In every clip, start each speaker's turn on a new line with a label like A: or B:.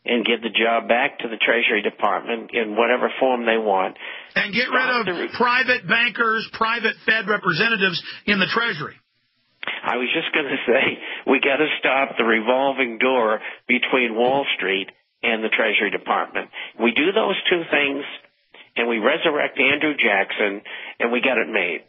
A: and give the job back to the Treasury Department in whatever form they want.
B: And get rid of private bankers, private Fed representatives in the Treasury.
A: I was just going to say, we got to stop the revolving door between Wall Street and the Treasury Department. We do those two things, and we resurrect Andrew Jackson, and we got it made.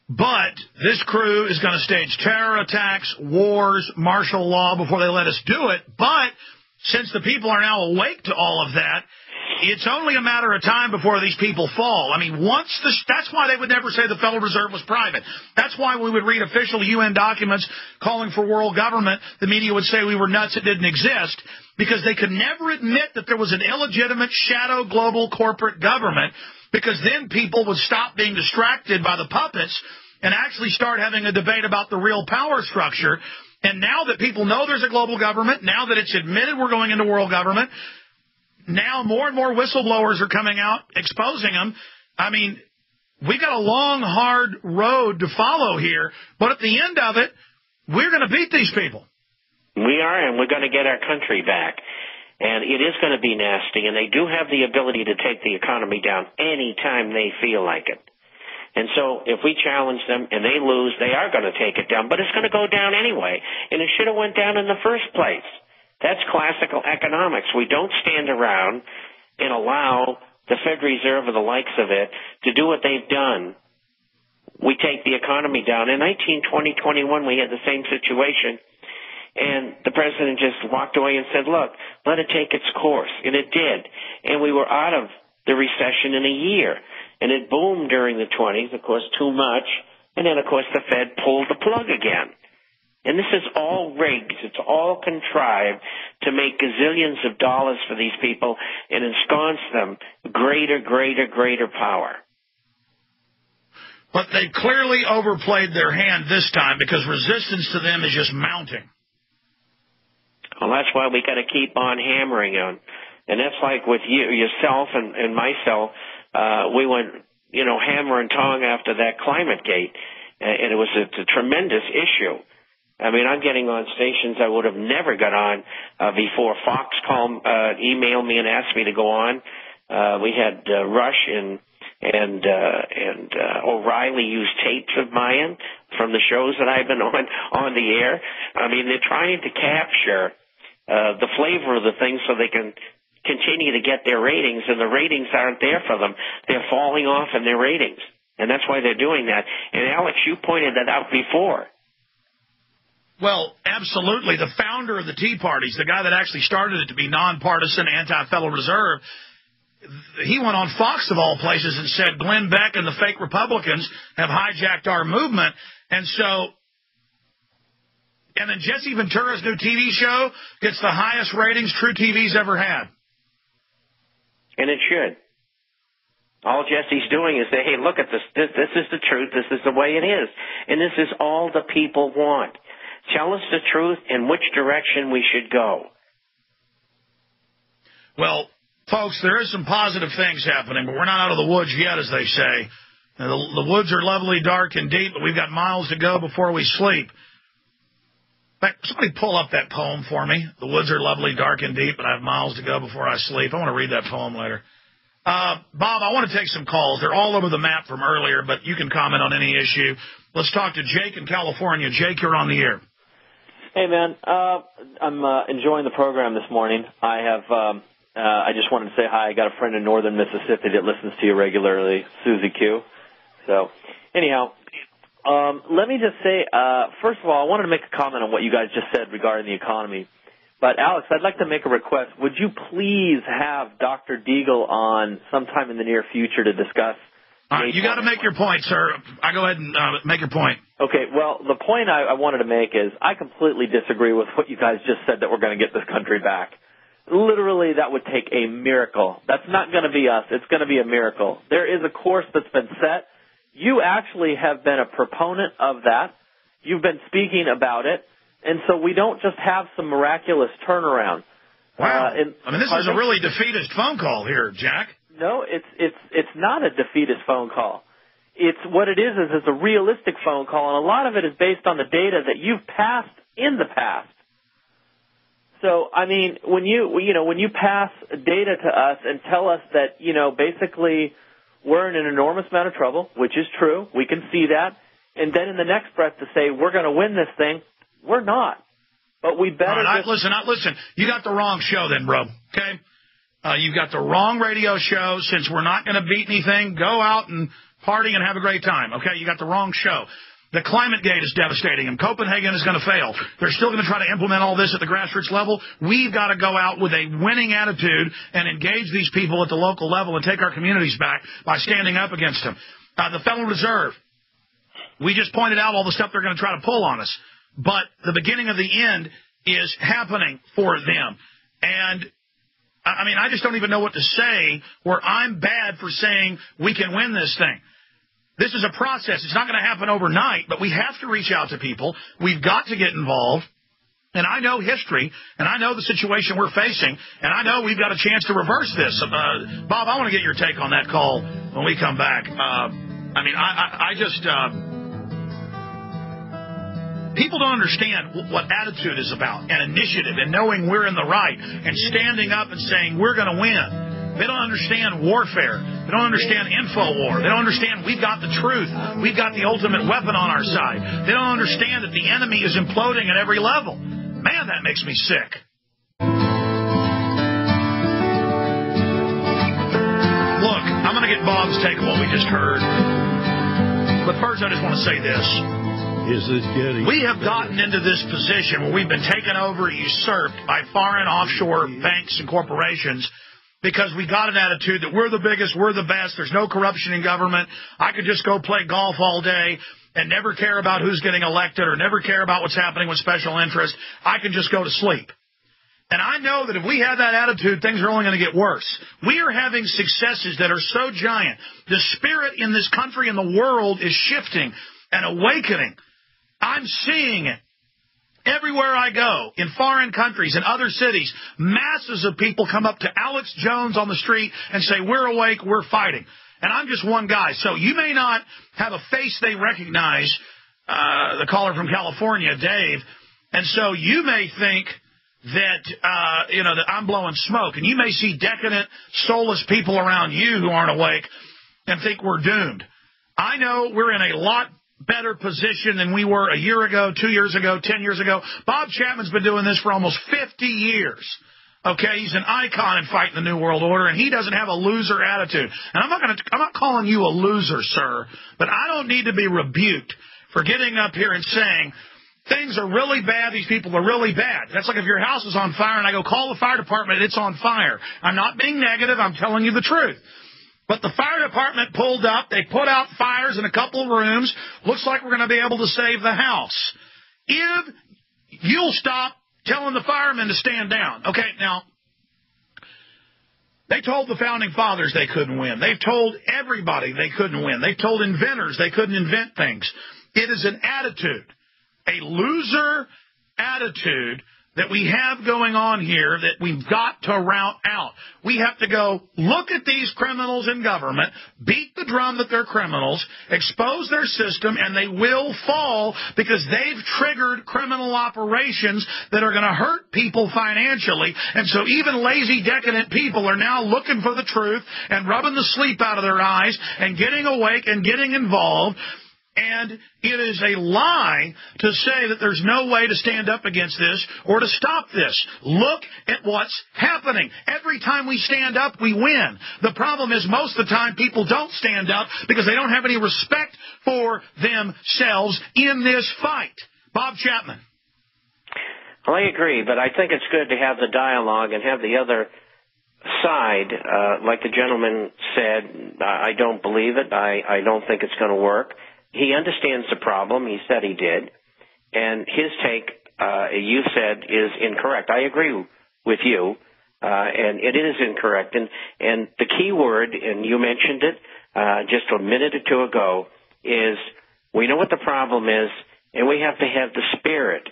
B: But this crew is going to stage terror attacks, wars, martial law before they let us do it. But since the people are now awake to all of that, it's only a matter of time before these people fall. I mean, that's why they would never say the Federal Reserve was private. That's why we would read official UN documents calling for world government. The media would say we were nuts, it didn't exist, because they could never admit that there was an illegitimate shadow global corporate government, because then people would stop being distracted by the puppets and actually start having a debate about the real power structure. And now that people know there's a global government, now that it's admitted we're going into world government, now more and more whistleblowers are coming out exposing them. I mean, we got a long, hard road to follow here, but at the end of it, we're going to beat these people.
A: We are, and we're going to get our country back. And it is going to be nasty, and they do have the ability to take the economy down any time they feel like it. And so if we challenge them and they lose, they are going to take it down, but it's going to go down anyway, and it should have went down in the first place. That's classical economics. We don't stand around and allow the Fed Reserve or the likes of it to do what they've done. We take the economy down. In 2021, we had the same situation, and the president just walked away and said, look, let it take its course. And it did. And we were out of the recession in a year. And it boomed during the 20s, of course, too much. And then, of course, the Fed pulled the plug again. And this is all rigged. It's all contrived to make gazillions of dollars for these people and ensconce them greater power.
B: But they clearly overplayed their hand this time because resistance to them is just mounting.
A: Well, that's why we got to keep on hammering on. And that's like with yourself and myself. We went, hammer and tong after that climate gate, and it was a tremendous issue. I mean, I'm getting on stations I would have never got on before. Fox emailed me and asked me to go on. We had Rush and O'Reilly use tapes of mine from the shows that I've been on the air. I mean, they're trying to capture the flavor of the thing so they can continue to get their ratings, and the ratings aren't there for them. They're falling off in their ratings, and that's why they're doing that. And, Alex, you pointed that out before.
B: Well, absolutely. The founder of the Tea Parties, the guy that actually started it to be nonpartisan, anti-Federal Reserve, he went on Fox, of all places, and said Glenn Beck and the fake Republicans have hijacked our movement. And then Jesse Ventura's new TV show gets the highest ratings True TV's ever had.
A: And it should. All Jesse's doing is say, hey, look at this. This is the truth. This is the way it is. And this is all the people want. Tell us the truth and which direction we should go.
B: Well, folks, there is some positive things happening, but we're not out of the woods yet, as they say. The woods are lovely, dark, and deep, but we've got miles to go before we sleep. In fact, somebody pull up that poem for me. The woods are lovely, dark, and deep, but I have miles to go before I sleep. I want to read that poem later. Bob, I want to take some calls. They're all over the map from earlier, but you can comment on any issue. Let's talk to Jake in California. Jake, you're on the air.
C: Hey, man. I'm enjoying the program this morning. I just wanted to say hi. I got a friend in northern Mississippi that listens to you regularly, Susie Q. So, anyhow, let me just say, first of all, I wanted to make a comment on what you guys just said regarding the economy. But, Alex, I'd like to make a request. Would you please have Dr. Deagle on sometime in the near future to discuss?
B: All right, you got to make your point, sir. I go ahead and make your point.
C: Okay, well, the point I wanted to make is I completely disagree with what you guys just said that we're going to get this country back. Literally, that would take a miracle. That's not going to be us. It's going to be a miracle. There is a course that's been set. You actually have been a proponent of that. You've been speaking about it. And so we don't just have some miraculous turnaround.
B: Wow. This is a really defeatist phone call here, Jack.
C: No, it's not a defeatist phone call. It's what it is it's a realistic phone call, and a lot of it is based on the data that you've passed in the past. So, I mean, when you pass data to us and tell us that, basically we're in an enormous amount of trouble, which is true, we can see that, and then in the next breath to say we're going to win this thing, we're not. But we better
B: listen. You got the wrong show then, bro, okay? You've got the wrong radio show. Since we're not going to beat anything, go out and party and have a great time, okay? You got the wrong show. The climate gate is devastating, and Copenhagen is going to fail. They're still going to try to implement all this at the grassroots level. We've got to go out with a winning attitude and engage these people at the local level and take our communities back by standing up against them. The Federal Reserve, we just pointed out all the stuff they're going to try to pull on us, but the beginning of the end is happening for them. And, I mean, I just don't even know what to say where I'm bad for saying we can win this thing. This is a process. It's not going to happen overnight, but we have to reach out to people. We've got to get involved. And I know history, and I know the situation we're facing, and I know we've got a chance to reverse this. Bob, I want to get your take on that call when we come back. People don't understand what attitude is about and initiative and knowing we're in the right and standing up and saying we're going to win. They don't understand warfare. They don't understand InfoWar. They don't understand we've got the truth. We've got the ultimate weapon on our side. They don't understand that the enemy is imploding at every level. Man, that makes me sick. Look, I'm going to get Bob's take on what we just heard. But first, I just want to say this. We have gotten into this position where we've been taken over, usurped by foreign offshore banks and corporations because we got an attitude that we're the biggest, we're the best, there's no corruption in government, I could just go play golf all day and never care about who's getting elected or never care about what's happening with special interests. I can just go to sleep. And I know that if we have that attitude, things are only going to get worse. We are having successes that are so giant. The spirit in this country and the world is shifting and awakening. I'm seeing it. Everywhere I go, in foreign countries, in other cities, masses of people come up to Alex Jones on the street and say, we're awake, we're fighting. And I'm just one guy. So you may not have a face they recognize, the caller from California, Dave, and so you may think that, that I'm blowing smoke. And you may see decadent, soulless people around you who aren't awake and think we're doomed. I know we're in a lot better position than we were a year ago, 2 years ago, 10 years ago. Bob Chapman's been doing this for almost 50 years. Okay, he's an icon in fighting the New World Order, and he doesn't have a loser attitude. And I'm not calling you a loser, sir, but I don't need to be rebuked for getting up here and saying things are really bad, these people are really bad. That's like if your house is on fire and I go call the fire department, it's on fire. I'm not being negative, I'm telling you the truth. But the fire department pulled up. They put out fires in a couple of rooms. Looks like we're going to be able to save the house. If you'll stop telling the firemen to stand down. Okay, now, they told the founding fathers they couldn't win. They've told everybody they couldn't win. They've told inventors they couldn't invent things. It is an attitude, a loser attitude that we have going on here that we've got to rout out. We have to go look at these criminals in government, beat the drum that they're criminals, expose their system, and they will fall because they've triggered criminal operations that are going to hurt people financially. And so even lazy, decadent people are now looking for the truth and rubbing the sleep out of their eyes and getting awake and getting involved. And it is a lie to say that there's no way to stand up against this or to stop this. Look at what's happening. Every time we stand up, we win. The problem is most of the time people don't stand up because they don't have any respect for themselves in this fight. Bob Chapman.
A: Well, I agree, but I think it's good to have the dialogue and have the other side. Like the gentleman said, I don't believe it. I don't think it's going to work. He understands the problem. He said he did. And his take, you said, is incorrect. I agree with you, and it is incorrect. And the key word, and you mentioned it just a minute or two ago, is we know what the problem is, and we have to have the spirit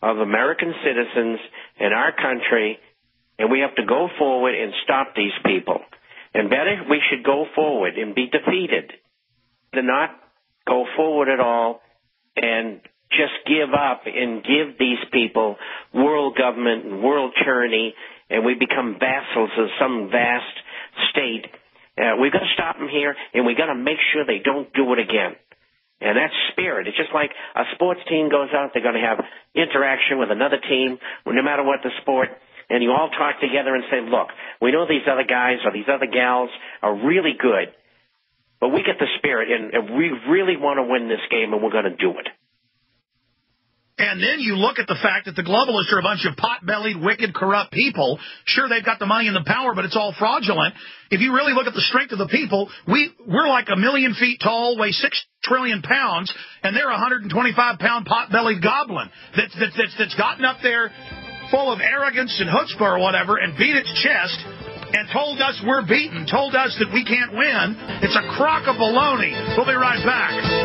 A: of American citizens in our country, and we have to go forward and stop these people. And better, we should go forward and be defeated than not go forward at all and just give up and give these people world government and world tyranny, and we become vassals of some vast state. We've got to stop them here, and we've got to make sure they don't do it again. And that's spirit. It's just like a sports team goes out, they're going to have interaction with another team, no matter what the sport, and you all talk together and say, look, we know these other guys or these other gals are really good, but we get the spirit, and we really want to win this game, and we're going to do it.
B: And then you look at the fact that the globalists are a bunch of pot-bellied, wicked, corrupt people. Sure, they've got the money and the power, but it's all fraudulent. If you really look at the strength of the people, we're like 1 million feet tall, weigh 6 trillion pounds, and they're a 125-pound pot-bellied goblin that's gotten up there full of arrogance and chutzpah or whatever and beat its chest and told us we're beaten, told us that we can't win. It's a crock of baloney. We'll be right back.